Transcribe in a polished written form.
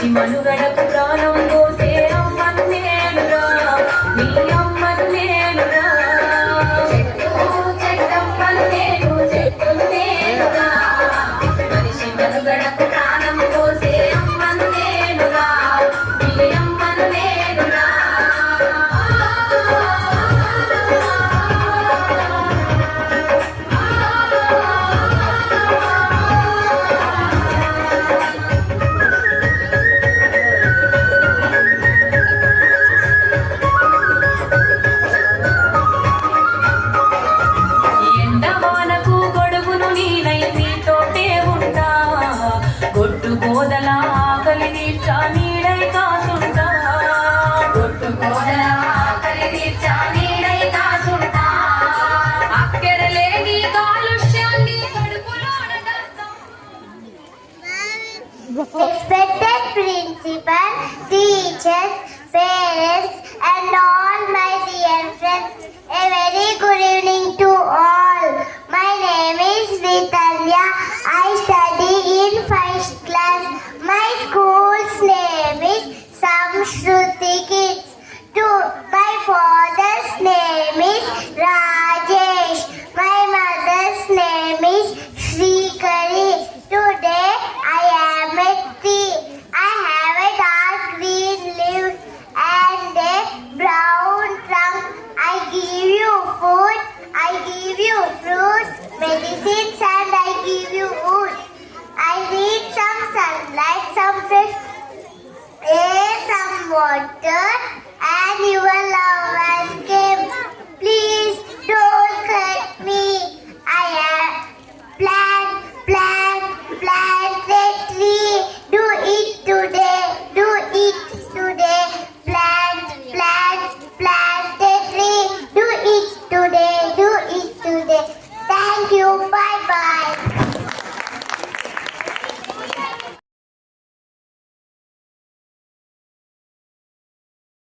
మనిషి మనుగడకు ప్రాణం పోసే అమ్మను నేనురా, నీ అమ్మను నేనురా. చెట్టు చెట్టమ్మను నేను, చెట్టును నేనురా, మనిషి మనుగడకు ప్రాణం పోసే అమ్మను నేనురా, నీ అమ్మను నేనురా. ఎండవానకు గొడుగును నీనై నీతోటే ఉంటా, గొట్టు గోదల ఆకలి తీర్చా నీడై కాసుంటా, గొట్టు గోదల ఆకలి తీర్చా నీడై కాసుంటా. అక్కెరలేని కాలుష్యాన్ని కడుపులోన దస్తా. Respected principal, teachers, parents and all my dear friends, a very good evening to all. My name is Vitanya. I study in 1st class. My school's name is Samshruti Kids. My father's name is Rajesh. My mother's name is Shrikari. Today I am a tree. I have a dark green leaves and a brown trunk. I give you food, I give you fruits, medicines and I give you wood. I need some sunlight, some fresh air, some water.